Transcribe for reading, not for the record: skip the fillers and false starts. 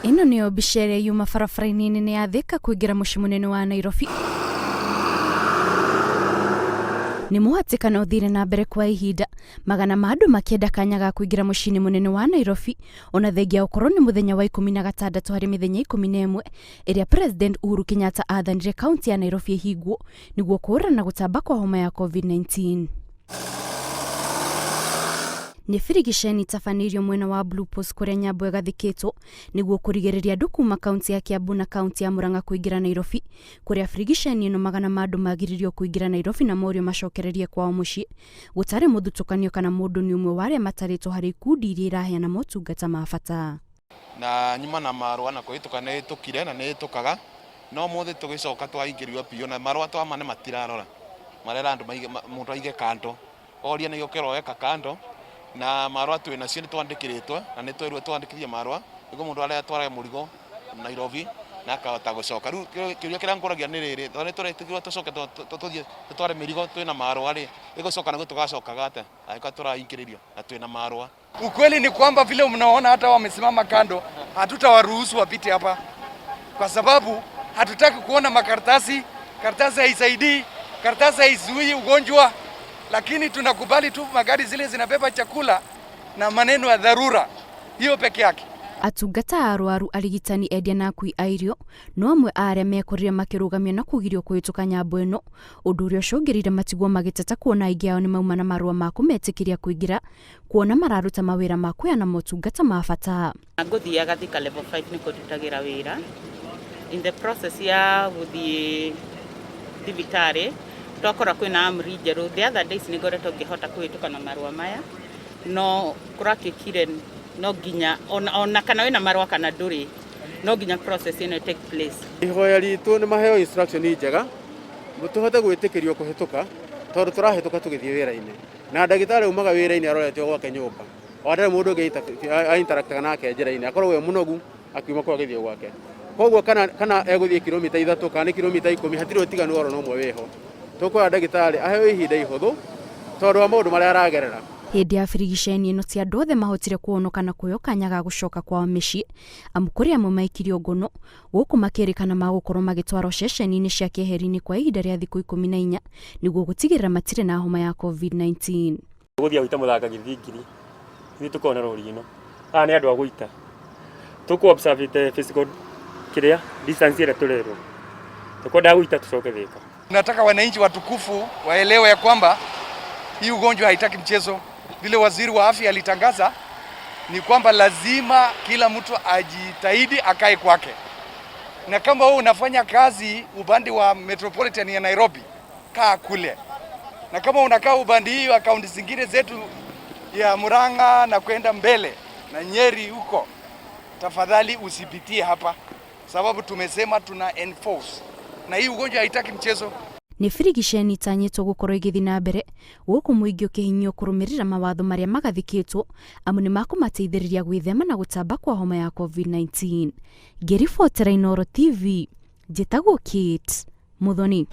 Ino niyo mbica ĩrĩa yuma barabara-inĩ nene ya Thika kũingĩra mũciĩ mũnene wa Nairobi. Nĩ mũhatĩkano ũthire na mbere kwa ihinda, magana ma andũ makĩenda kanya ga kũingĩra mũciĩ mũnene wa Nairobi, ona thengia gũkorwo nĩ mũthenya wa 16 harĩ mĩthenya 11 ĩrĩa President Uhuru Kenyatta athanire kaunti ya Nairobi ĩhingwo nĩguo kũhũrana na gũtamba kwa homa ya COVID-19. Nĩ birigiceni itabanĩirio mwena wa Blue Post kũrĩa nyambo ĩgathikĩtwo nĩguo kũrigĩrĩria andũ kuma kaunti ya Kiambu na kaunti ya Murang'a kũingĩra Nairobi, kũrĩa birigiceni ĩno magana ma andũ magiririo kũingĩra Nairobi na morio macokererie kwao mũciĩ. Gũtarĩ mũthutũkanio kana mũndũ nĩ ũmwe wa arĩa matarĩtwo harĩ ikundi iria iraheana motungata ma bata. Na nyuma na marũa na kũhĩtũka nĩ tũkire na nĩ tũkaga, no mũthĩ tũgĩcoka twaingĩrio piũ na marũa twa nĩ matirarora marera andũ mũndũ aige kando oria nĩ gũkerwo eka kando na marũa twĩ nacio nĩ twandĩkĩrĩtwo na nĩ twĩrwo twandĩkithie marũa nĩguo mũndũ arĩa twaraga mũrigo Nairobi na akahota gũcoka. Rĩu kĩũria kĩrĩa ngũragia nĩ rĩrĩ, tondũ nĩ tũretigĩrwo tũcoke tũthiĩ tũtware mĩrigo twĩna marũa rĩ, ĩgũcoka nĩguo tũgacokaga atĩa angĩkorwo tũraingĩrĩrio na twĩna marũa. Ukweli ni kwamba vile mnaona hata wamesimama kando, hatutawaruhusu wapite hapa kwa sababu hatutaki kuona makaratasi. Karatasi haisaidii, karatasi haizuii ugonjwa, lakini tunakubali tu magari zile zinabeba chakula na maneno ya dharura, hiyo peke yake. Atungata arwaru, arigitani, endia na akui a irio no amwe arĩa mekorire makĩrũgamia na kũgirio kũhĩtũka nyambo ĩno, ũndũ ũrĩa ũcũngĩrĩire matigwo magĩteta kuona aingĩ ao nĩ mauma na marũa ma kũmetĩkĩria kũingĩra, kuona mararuta mawĩra ma kũheana motungata ma bata. Ngũthiaga Thika level 5 nĩ kũrutagĩra wĩra in the process ya gũthiĩ thibitarĩ twakora kwĩna amri njerũ. The other days nĩ ngoretwo ngĩhota kũhĩtũka na marũa maya, no kũrakĩkire no nginya ona kana wĩna marũa kana ndũrĩ, no nginya process ĩno take place. Ihoya ritũ nĩ maheo instruction njega tũhote gwĩtĩkĩrio kũhĩtũka, tondũ tũrahĩtũka tũgĩthiĩ wĩra-inĩ na ndagĩtarĩ umaga wĩra-inĩ arorete gwake nyũmba, ndarĩ mũndũ ũngĩ interactaga nake njĩra-inĩ, akorwo we mũnogu akiuma kwa gĩthiĩ gwake. Koguo kana egũthiĩ kilomita 3 kana nĩ kilomita 10 hatirĩ ũtiganu oro no ũmwe wĩho. Tũkwĩra ndagĩtarĩ aheo ihinda ihũthũ tondũ wa maũndũ marĩa aragerera. Hĩndĩ ya birigiceni ĩno ti andũ othe mahotire kuonoka na kuoyo kanya ga gũcoka kwao mĩciĩ, amu kũrĩ amwe maikirio ngono, gũkũ makĩrĩkana magũkorwo magĩtwarwo ceceni-inĩ cia keheri-inĩ kwa ihinda rĩa thikũ 14 nĩguo gũtigĩrĩra matirĩ na homa ya COVID-19. Gũthiĩ gwita mũthanga gĩthingiri nĩ tũkona rori ĩno, aya nĩ andũ a gũita, tũkũ observe physical kĩrĩa distance ĩrĩa tũrerwo, tũkwenda gũita tũcoke Thika. Nataka wananchi watukufu waelewe ya kwamba hii ugonjwa haitaki mchezo. Vile waziri wa afya alitangaza ni kwamba lazima kila mtu ajitahidi akae kwake, na kama wewe unafanya kazi upande wa metropolitan ya Nairobi, kaa kule, na kama unakaa upande hii wa kaunti zingine zetu ya Murang'a na kwenda mbele na Nyeri huko, tafadhali usipitie hapa, sababu tumesema tuna enforce na hii ugonjwa haitaki mchezo. Nĩ birigiceni itanyĩtwo gũkorwo igĩthiĩ na mbere, gũkũ mũingĩ ũkĩhinyio kũrũmĩrĩra mawatho marĩa magathikĩtwo, amu nĩ makũmateithĩrĩria gwĩthema na gũtamba kwa homa ya COVID-19. Ngĩribotera Inooro TV, njĩtagwo Kate Muthoni.